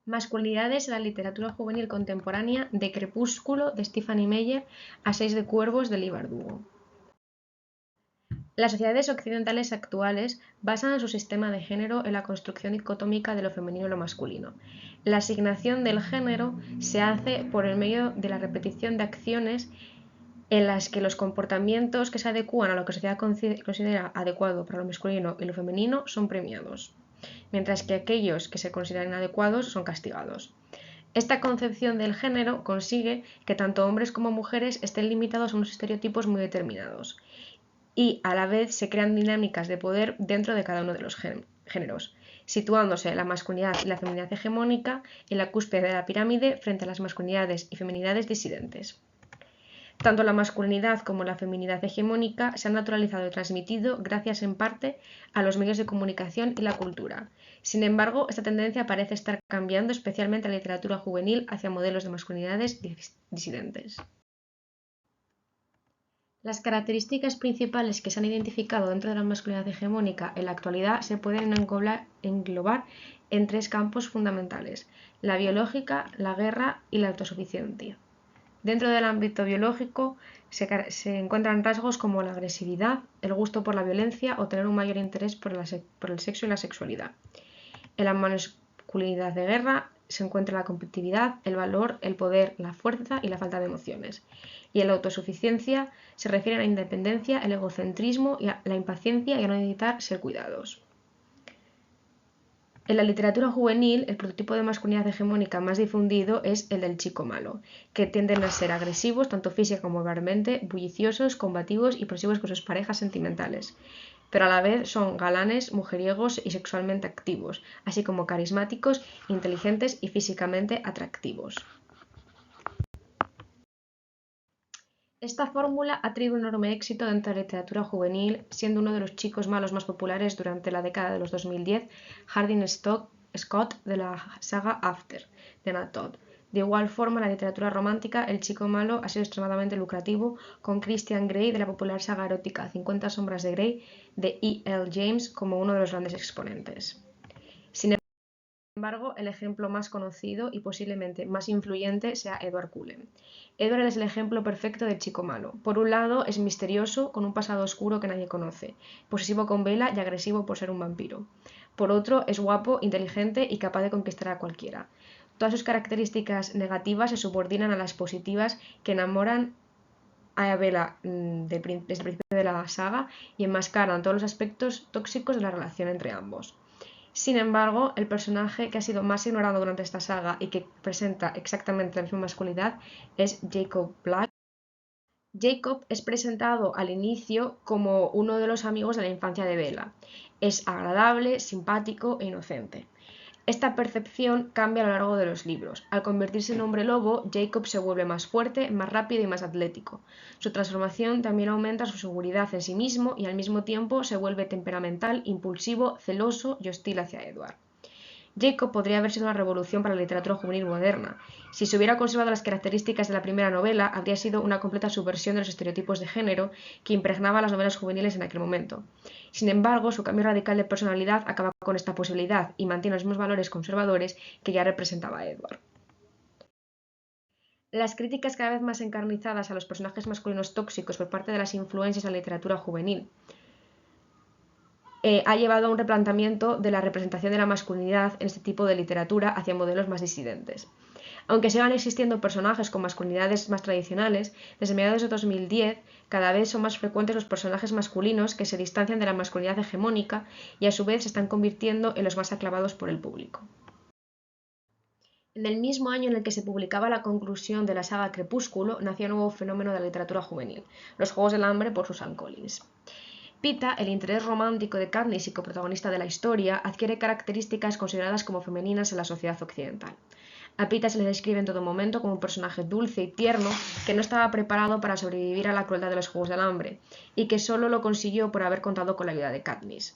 Masculinidades en la literatura juvenil contemporánea de Crepúsculo de Stephanie Meyer a Seis de Cuervos de Leigh Bardugo. Las sociedades occidentales actuales basan su sistema de género en la construcción dicotómica de lo femenino y lo masculino. La asignación del género se hace por el medio de la repetición de acciones en las que los comportamientos que se adecúan a lo que la sociedad considera adecuado para lo masculino y lo femenino son premiados, mientras que aquellos que se consideran inadecuados son castigados. Esta concepción del género consigue que tanto hombres como mujeres estén limitados a unos estereotipos muy determinados, y a la vez se crean dinámicas de poder dentro de cada uno de los géneros, situándose la masculinidad y la feminidad hegemónica en la cúspide de la pirámide frente a las masculinidades y feminidades disidentes. Tanto la masculinidad como la feminidad hegemónica se han naturalizado y transmitido gracias en parte a los medios de comunicación y la cultura. Sin embargo, esta tendencia parece estar cambiando, especialmente en la literatura juvenil, hacia modelos de masculinidades disidentes. Las características principales que se han identificado dentro de la masculinidad hegemónica en la actualidad se pueden englobar en tres campos fundamentales: la biológica, la guerra y la autosuficiencia. Dentro del ámbito biológico se encuentran rasgos como la agresividad, el gusto por la violencia o tener un mayor interés por el sexo y la sexualidad. En la masculinidad de guerra se encuentra la competitividad, el valor, el poder, la fuerza y la falta de emociones. Y en la autosuficiencia se refiere a la independencia, el egocentrismo, y a la impaciencia y a no necesitar ser cuidados. En la literatura juvenil, el prototipo de masculinidad hegemónica más difundido es el del chico malo, que tienden a ser agresivos, tanto física como verbalmente, bulliciosos, combativos y posesivos con sus parejas sentimentales, pero a la vez son galanes, mujeriegos y sexualmente activos, así como carismáticos, inteligentes y físicamente atractivos. Esta fórmula ha tenido un enorme éxito dentro de la literatura juvenil, siendo uno de los chicos malos más populares durante la década de los 2010 Hardin Scott de la saga After, de Nat Todd. De igual forma, en la literatura romántica, el chico malo ha sido extremadamente lucrativo, con Christian Grey de la popular saga erótica 50 sombras de Grey de E.L. James como uno de los grandes exponentes. Sin embargo, el ejemplo más conocido y posiblemente más influyente sea Edward Cullen. Edward es el ejemplo perfecto del chico malo. Por un lado, es misterioso, con un pasado oscuro que nadie conoce, posesivo con Bella y agresivo por ser un vampiro. Por otro, es guapo, inteligente y capaz de conquistar a cualquiera. Todas sus características negativas se subordinan a las positivas que enamoran a Bella desde el principio de la saga y enmascaran todos los aspectos tóxicos de la relación entre ambos. Sin embargo, el personaje que ha sido más ignorado durante esta saga y que presenta exactamente la misma masculinidad es Jacob Black. Jacob es presentado al inicio como uno de los amigos de la infancia de Bella. Es agradable, simpático e inocente. Esta percepción cambia a lo largo de los libros. Al convertirse en hombre lobo, Jacob se vuelve más fuerte, más rápido y más atlético. Su transformación también aumenta su seguridad en sí mismo y al mismo tiempo se vuelve temperamental, impulsivo, celoso y hostil hacia Edward. Jacob podría haber sido una revolución para la literatura juvenil moderna. Si se hubiera conservado las características de la primera novela, habría sido una completa subversión de los estereotipos de género que impregnaba las novelas juveniles en aquel momento. Sin embargo, su cambio radical de personalidad acaba con esta posibilidad y mantiene los mismos valores conservadores que ya representaba Edward. Las críticas cada vez más encarnizadas a los personajes masculinos tóxicos por parte de las influencias de la literatura juvenil ha llevado a un replanteamiento de la representación de la masculinidad en este tipo de literatura hacia modelos más disidentes. Aunque sigan existiendo personajes con masculinidades más tradicionales, desde mediados de 2010 cada vez son más frecuentes los personajes masculinos que se distancian de la masculinidad hegemónica y a su vez se están convirtiendo en los más aclamados por el público. En el mismo año en el que se publicaba la conclusión de la saga Crepúsculo, nació un nuevo fenómeno de la literatura juvenil, los Juegos del Hambre por Susan Collins. Pita, el interés romántico de Katniss y coprotagonista de la historia, adquiere características consideradas como femeninas en la sociedad occidental. A Pita se le describe en todo momento como un personaje dulce y tierno que no estaba preparado para sobrevivir a la crueldad de los Juegos del Hambre y que solo lo consiguió por haber contado con la ayuda de Katniss.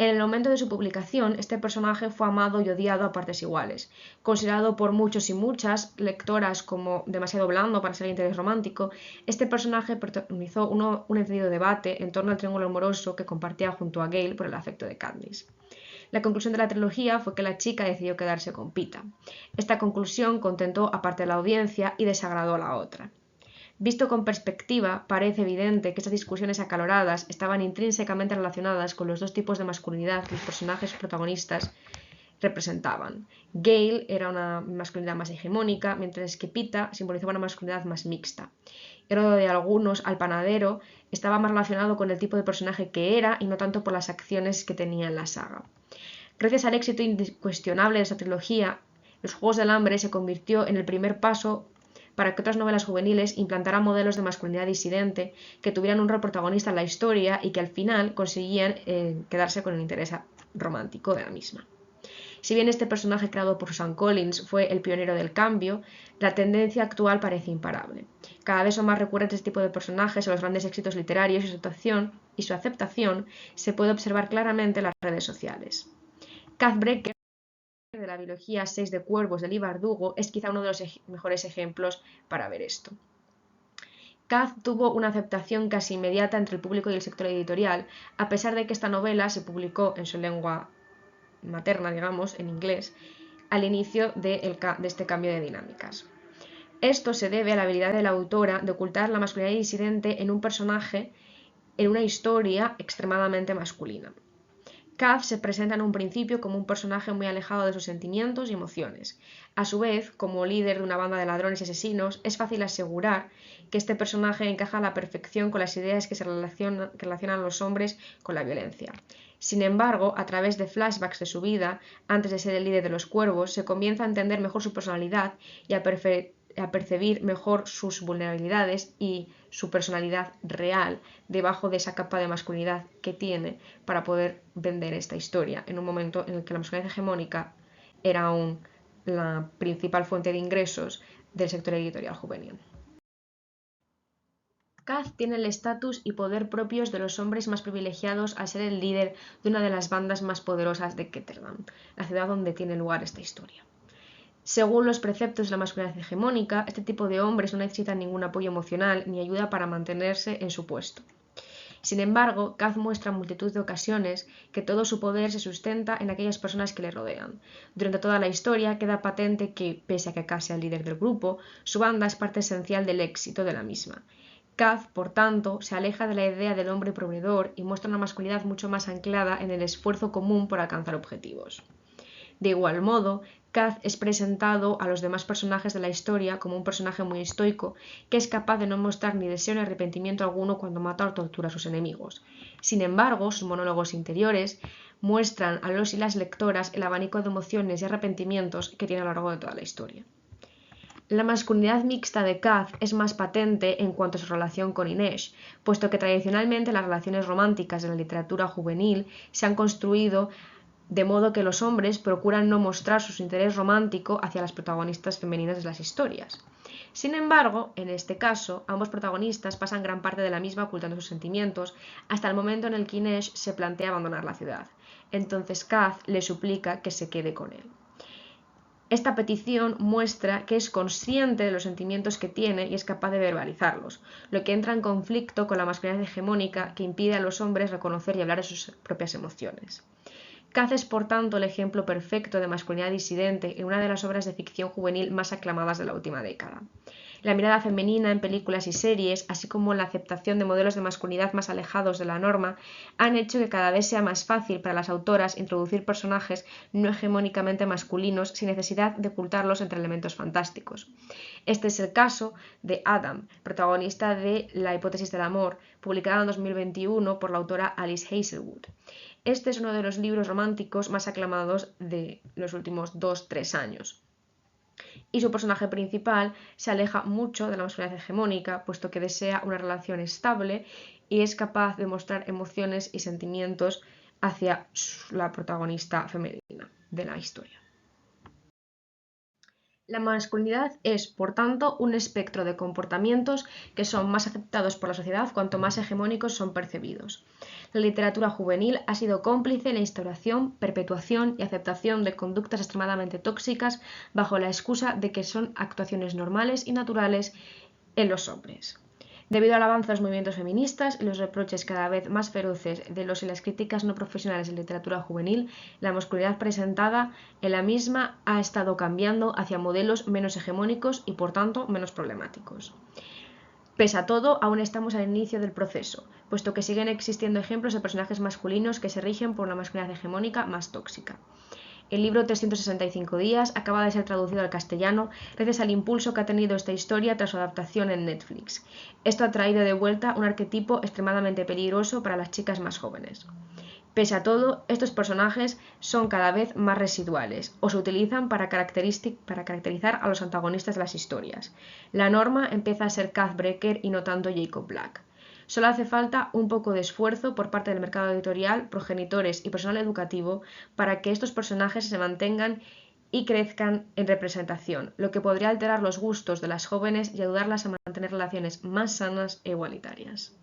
En el momento de su publicación, este personaje fue amado y odiado a partes iguales. Considerado por muchos y muchas lectoras como demasiado blando para ser de interés romántico, este personaje protagonizó un encendido debate en torno al triángulo amoroso que compartía junto a Gale por el afecto de Katniss. La conclusión de la trilogía fue que la chica decidió quedarse con Pita. Esta conclusión contentó a parte de la audiencia y desagradó a la otra. Visto con perspectiva, parece evidente que estas discusiones acaloradas estaban intrínsecamente relacionadas con los dos tipos de masculinidad que los personajes protagonistas representaban. Gale era una masculinidad más hegemónica, mientras que Pita simbolizaba una masculinidad más mixta. El odio de algunos al panadero estaba más relacionado con el tipo de personaje que era y no tanto por las acciones que tenía en la saga. Gracias al éxito incuestionable de esta trilogía, Los Juegos del Hambre se convirtió en el primer paso para que otras novelas juveniles implantaran modelos de masculinidad disidente que tuvieran un rol protagonista en la historia y que al final conseguían quedarse con el interés romántico de la misma. Si bien este personaje creado por Susan Collins fue el pionero del cambio, la tendencia actual parece imparable. Cada vez son más recurrentes este tipo de personajes en los grandes éxitos literarios y su aceptación se puede observar claramente en las redes sociales. Kath Brecker, de la biología 6 de Cuervos de Lee Bardugo, es quizá uno de los mejores ejemplos para ver esto. Kath tuvo una aceptación casi inmediata entre el público y el sector editorial, a pesar de que esta novela se publicó en su lengua materna, digamos, en inglés, al inicio de este cambio de dinámicas. Esto se debe a la habilidad de la autora de ocultar la masculinidad disidente en un personaje en una historia extremadamente masculina. Kath se presenta en un principio como un personaje muy alejado de sus sentimientos y emociones. A su vez, como líder de una banda de ladrones y asesinos, es fácil asegurar que este personaje encaja a la perfección con las ideas que relacionan a los hombres con la violencia. Sin embargo, a través de flashbacks de su vida, antes de ser el líder de los cuervos, se comienza a entender mejor su personalidad y a percibir mejor sus vulnerabilidades y su personalidad real debajo de esa capa de masculinidad que tiene para poder vender esta historia en un momento en el que la masculinidad hegemónica era aún la principal fuente de ingresos del sector editorial juvenil. Kath tiene el estatus y poder propios de los hombres más privilegiados al ser el líder de una de las bandas más poderosas de Ketterdam, la ciudad donde tiene lugar esta historia. Según los preceptos de la masculinidad hegemónica, este tipo de hombres no necesitan ningún apoyo emocional ni ayuda para mantenerse en su puesto. Sin embargo, Kath muestra en multitud de ocasiones que todo su poder se sustenta en aquellas personas que le rodean. Durante toda la historia queda patente que, pese a que Kath sea el líder del grupo, su banda es parte esencial del éxito de la misma. Kath, por tanto, se aleja de la idea del hombre proveedor y muestra una masculinidad mucho más anclada en el esfuerzo común por alcanzar objetivos. De igual modo, Kath es presentado a los demás personajes de la historia como un personaje muy estoico, que es capaz de no mostrar ni deseo ni arrepentimiento alguno cuando mata o tortura a sus enemigos. Sin embargo, sus monólogos interiores muestran a los y las lectoras el abanico de emociones y arrepentimientos que tiene a lo largo de toda la historia. La masculinidad mixta de Kath es más patente en cuanto a su relación con Inês, puesto que tradicionalmente las relaciones románticas de la literatura juvenil se han construido de modo que los hombres procuran no mostrar su interés romántico hacia las protagonistas femeninas de las historias. Sin embargo, en este caso, ambos protagonistas pasan gran parte de la misma ocultando sus sentimientos hasta el momento en el que Inês se plantea abandonar la ciudad. Entonces Kath le suplica que se quede con él. Esta petición muestra que es consciente de los sentimientos que tiene y es capaz de verbalizarlos, lo que entra en conflicto con la masculinidad hegemónica que impide a los hombres reconocer y hablar de sus propias emociones. Kath es, por tanto, el ejemplo perfecto de masculinidad disidente en una de las obras de ficción juvenil más aclamadas de la última década. La mirada femenina en películas y series, así como la aceptación de modelos de masculinidad más alejados de la norma, han hecho que cada vez sea más fácil para las autoras introducir personajes no hegemónicamente masculinos sin necesidad de ocultarlos entre elementos fantásticos. Este es el caso de Adam, protagonista de La hipótesis del amor, publicada en 2021 por la autora Alice Hazelwood. Este es uno de los libros románticos más aclamados de los últimos 2-3 años. Y su personaje principal se aleja mucho de la masculinidad hegemónica, puesto que desea una relación estable y es capaz de mostrar emociones y sentimientos hacia la protagonista femenina de la historia. La masculinidad es, por tanto, un espectro de comportamientos que son más aceptados por la sociedad cuanto más hegemónicos son percibidos. La literatura juvenil ha sido cómplice en la instauración, perpetuación y aceptación de conductas extremadamente tóxicas bajo la excusa de que son actuaciones normales y naturales en los hombres. Debido al avance de los movimientos feministas y los reproches cada vez más feroces de los y las críticas no profesionales en literatura juvenil, la masculinidad presentada en la misma ha estado cambiando hacia modelos menos hegemónicos y, por tanto, menos problemáticos. Pese a todo, aún estamos al inicio del proceso, puesto que siguen existiendo ejemplos de personajes masculinos que se rigen por una masculinidad hegemónica más tóxica. El libro 365 días acaba de ser traducido al castellano gracias al impulso que ha tenido esta historia tras su adaptación en Netflix. Esto ha traído de vuelta un arquetipo extremadamente peligroso para las chicas más jóvenes. Pese a todo, estos personajes son cada vez más residuales o se utilizan para caracterizar a los antagonistas de las historias. La norma empieza a ser Kath Brecker y no tanto Jacob Black. Solo hace falta un poco de esfuerzo por parte del mercado editorial, progenitores y personal educativo para que estos personajes se mantengan y crezcan en representación, lo que podría alterar los gustos de las jóvenes y ayudarlas a mantener relaciones más sanas e igualitarias.